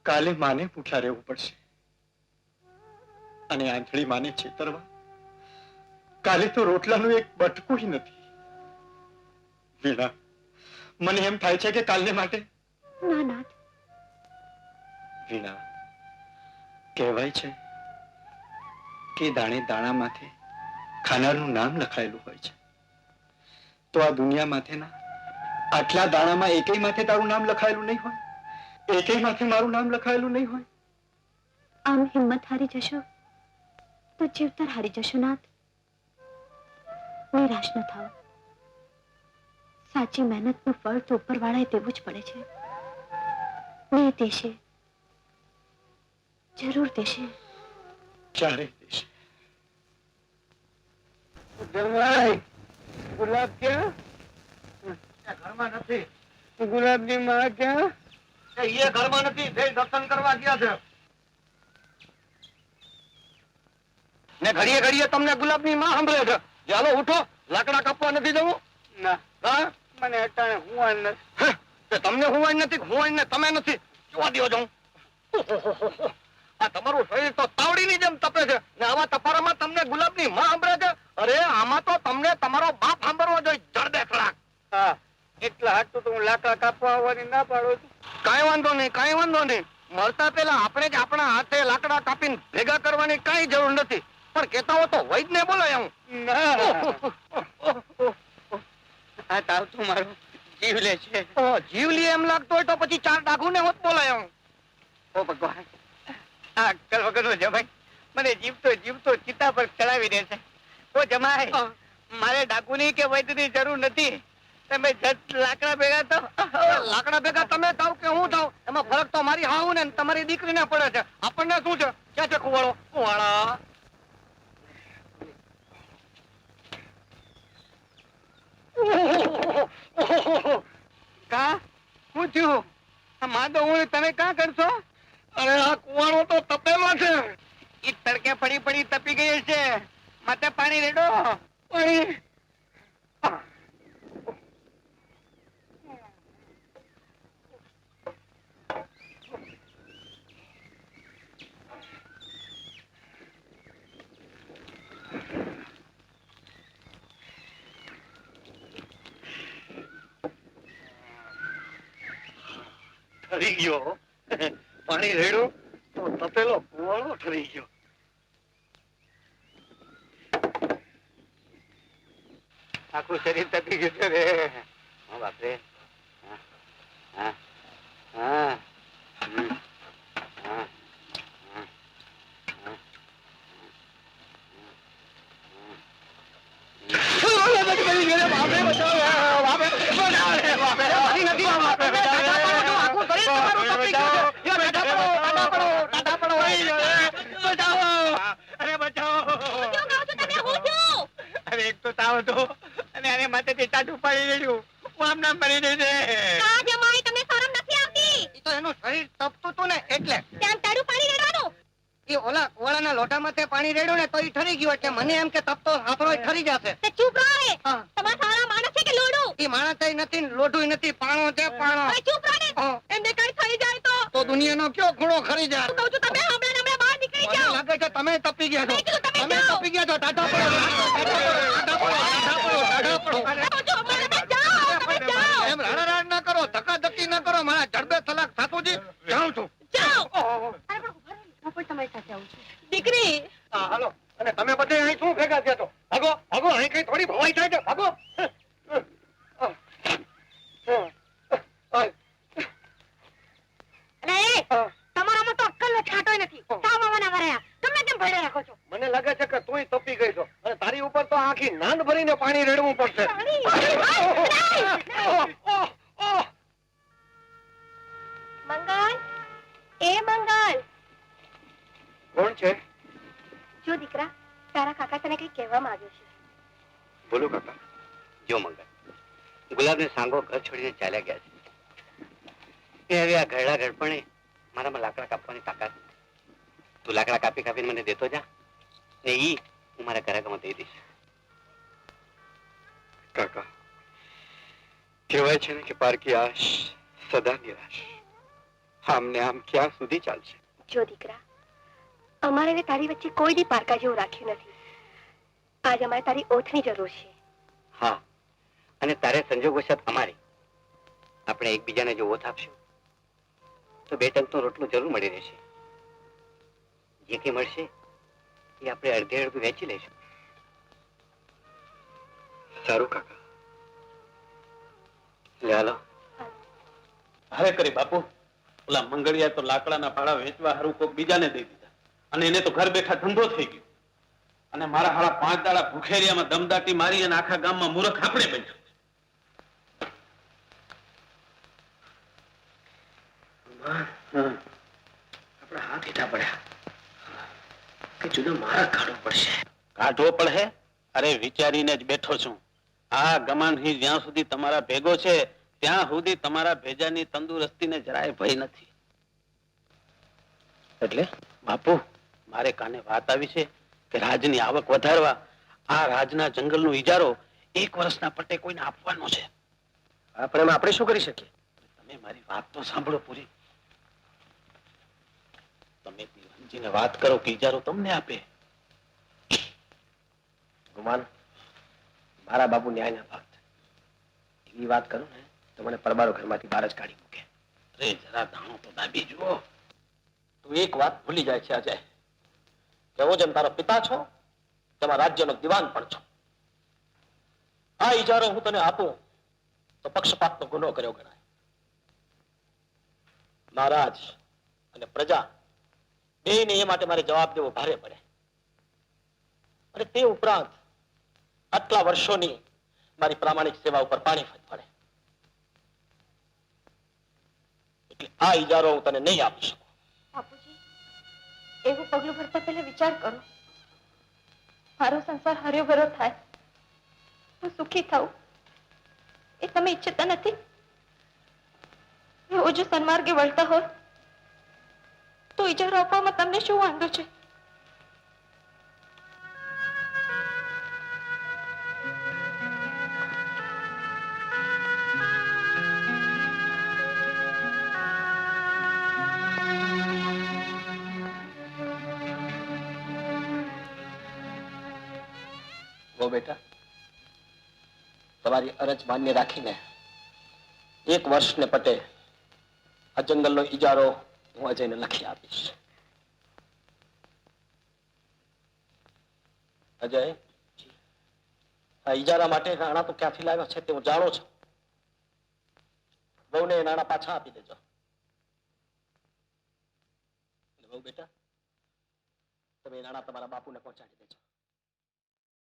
કાલે માને ભૂખ્યા રહેવું પડશે અને આંધળી માને છેતરવા કાલે તો રોટલાનું એક બટકું નથી. વીણા, મને એમ થાય છે કે કાલને માટે ના નાથ. વીણા, કહેવાય છે કે દાણે દાણા માથે ખાનારનું નામ લખાયેલું હોય છે. તો આ દુનિયા માથેના આટલા દાણામાં એકેય માથે તારું નામ લખાયેલું નહીં હોય? એકેય માથે મારું નામ લખાયેલું નહીં હોય? આમ હિંમત હારી જશો તો જીવતર હારી જશો નાથ. નિરાશ ન થાઓ. સાચી મહેનતનું ફળ તો ઉપરવાળાએ દેવું જ પડે છે. ને દેશે, જરૂર દેશે. ક્યારે દેશે? ગુલાબ ક્યાં? ઘરમાં નથી. ગુલાબની માં ક્યાં? એ ઘરમાં નથી. દર્શન કરવા ગયા છે. ને ઘડીએ ઘડીએ તમને ગુલાબની માં સાંભળે છે. ચાલો ઉઠો, લાકડા કાપવા નથી જવું? ના. હા, મને અટાણે હુવાન નથી. તમને હુવાન નથી, હુવાન ને તમે નથી. જોવા દો જાઉં. આ તમારું શરીર તો તાવડીની જેમ તપે છે ને આવા તપારામાં તમને ગુલાબની માં સાંભળે છે. અરે આમાં તો તમને તમારો બાપ સાંભળવો જોઈએ. જડબે ખરાક. હા, એટલા હાટું તો હું લાકડા કાપવા આવવાની ના પાડું છું. કાંઈ વાંધો નહીં, કાંઈ વાંધો નહીં. મળતા પેલા આપણે જ આપણા હાથે લાકડા કાપીને ભેગા કરવાની કાંઈ જરૂર નથી. પણ કેતા હો તો વૈદને બોલાય હું. આ તાવ તો મારો જીવ લે છે. જીવ લે એમ લાગતો હોય તો પછી 4 ડાઘુને હોત બોલાય હું. ઓ ભગવાન, આ અક્કલ વગરનો જમાઈ મને જીવતો ચિતા પર ચડાવી દે છે. ઓ જમાઈ, મારે ડાકુની કે વૈદ્યની જરૂર નથી. તમે લાકડા ભેગા થાવ. લાકડા ભેગા તમે થાવ કે હું થાવ એમાં ફરક તો મારી હાઉ ને તમારી દીકરીને પડે છે. આપણને શું છે? ક્યાં છે કુવાળો? કુવાળા કા શું થયું? માધો હું તમે ક્યાં કરશો? અરે આ કુવાડો તો તપેલો છે. ઈ તડકે પડી પડી તપી ગઈ છે. માથે પાણી રેડો. પાણી ઠરી ગયો. પાણી રેડો તો તપેલો કુવાડો ઠરી ગયો. આખું શરીર તપી ગયું છે રે. હા બાપરે. હા હા હા. પાણી રેડ્યું ને તો ઈ ઠરી ગયું એટલે મને એમ કે તપતો હાથરો ઠરી જશે. ચૂપ રહો રે. તમારા સારા માણસ છે કે લોડું? ઈ માણસ નથી, લોઢું નથી, પાણો છે પાણો. ચૂપ રહો ને. એમને કઈ થઈ જાય તો દુનિયાનો કયો ખૂણો ખરી જાય. કહું છું તમે હમણાં બહાર નીકળી જાઓ. લાગે છે તમે તપી ગયા છો. તમે તપી ગયા છો. ટાટા પડો. એમ રાડા ના કરો, ધક્કાધક્કી ના કરો. મારા જડબે તલાક થાતું છે. જાઉં છું. જાઓ. હું પણ તમારી સાથે આવું છું. દીકરી. હા હાલો. અને તમે બધે અહીં શું ભેગા થયા તો? ભાગો ભાગો, અહીં કઈ થોડી ભવાઈ થાય છે. ભાગો. તમારામાં તો અક્કલ નો છાંટો નથી. સાવાના વરાયા તમે કેમ ભળે રાખો છો? મને લાગે છે કે તુંય તપી ગઈ છો અને તારી ઉપર તો આખી નાંદ ભરીને પાણી રેડવું પડશે. મંગલ, એ મંગલ. કોણ છે? જો દીકરા, તારા કાકા તને કઈ કહેવા માંગ્યો છે. બોલો કાકા. જો મંગલ, ગુલાબને સાંગો ઘર છોડીને ચાલ્યા ગયા છે. હવે આ ઘરડા ઘડપણે મારામાં લાકડા કાપવાની તાકાત નથી. તું લાકડા કાપી કાપીને મને દેતો જા ને ઈ હું મારા ઘરાકામાં દઈ દઈશ. કાકા, કહેવાય છે ને કે પારકી આશ સદા નિરાશ. આમને આમ ક્યાં સુધી ચાલશે? જો દીકરા, અમારે ને તારી વચ્ચે કોઈ દી પારકા જેવું રાખ્યું નથી. આજ અમારે તારી ઓથની જરૂર છે. હા, અને તારે સંજોગવશાત અમારી. આપણે એકબીજાને જો ઓથ આપશું તો બે ટંકનો રોટલો જરૂર મળી રહેશે. જે કંઈ મળશે એ આપણે અડધે અડધું વેચી લઈશું. સારું કાકા, લે હાલો. હારે કરી બાપુ, ઓલા મંગળિયા તો લાકડાના ભાડા વેચવા હારું કોક બીજાને દઈ દીધા, અને એને તો ઘર બેઠા ધંધો થઈ ગયો. અને મારા હારા 5 દાડા ભૂખેરિયામાં દમદાટી મારી અને આખા ગામમાં મૂર્ખ આપણે બન્યા. આપણા હાથ હેઠા પડ્યા કે જુદો મારા કાઢવો પડશે. કાઢવો પડે? અરે વિચારીને જ બેઠો છું. આ ગમાનહી જ્યાં સુધી તમારા ભેગો છે ત્યાં સુધી તમારા ભેજાની તંદુરસ્તીને જરાય ભય નથી. એટલે બાપુ, મારે કાને વાત આવી છે કે રાજની આવક વધારવા આ રાજના જંગલનો ઇજારો 1 વર્ષના પટ્ટે કોઈને આપવાનો છે. આપણે શું કરી શકીએ? તમે મારી વાત તો સાંભળો પૂરી. તમે દિવાનજીને વાત કરો કે ઇજારો તમને આપે. ગુમાન, મારા બાપુ ન્યાયના ભક્ત. એવી વાત કરું ને તો મને પરબારો ઘરમાંથી બહાર જ કાઢી મૂકે. અરે જરા દાણો તો દાબી જુઓ. તું એક વાત ભૂલી જાય છે અજય, કે હું જેમ તારો પિતા છો તેમાં રાજ્યનો દિવાન પણ છો. આ ઇજારો હું તને આપું તો પક્ષપાતનો ગુનો કર્યો ગણાય. મહારાજ અને પ્રજા બેયને એ માટે મારે જવાબ દેવો ભારે પડે. અને તે ઉપરાંત આટલા વર્ષોની મારી પ્રામાણિક સેવા ઉપર પાણી પડે. એટલે આ ઇજારો હું તને નહીં આપી શકું. બાપુજી, એવું પગલું ભરતા પહેલા વિચાર કરો. મારો સંસાર હર્યો ભરો થાય, હું સુખી થાઉં, એ તમે ઈચ્છતા નથી? એવો જો સન્માર્ગે વળતા હોય તો ઇજારો આપવામાં તમને શું વાંધો છે? બેટા, તમારી અરજ માન્ય રાખીને 1 વર્ષને પટે આ જંગલનો ઇજારો હું અજયને લખી આપીશ. અજય, આ ઇજારા માટે નાણાં તો ક્યાંથી લાવ્યો છે તે હું જાણું છું. બહુને એ નાણાં પાછા આપી દેજો. બહુ બેટા, તમે એ નાણાં તમારા બાપુને પહોંચાડી દેજો.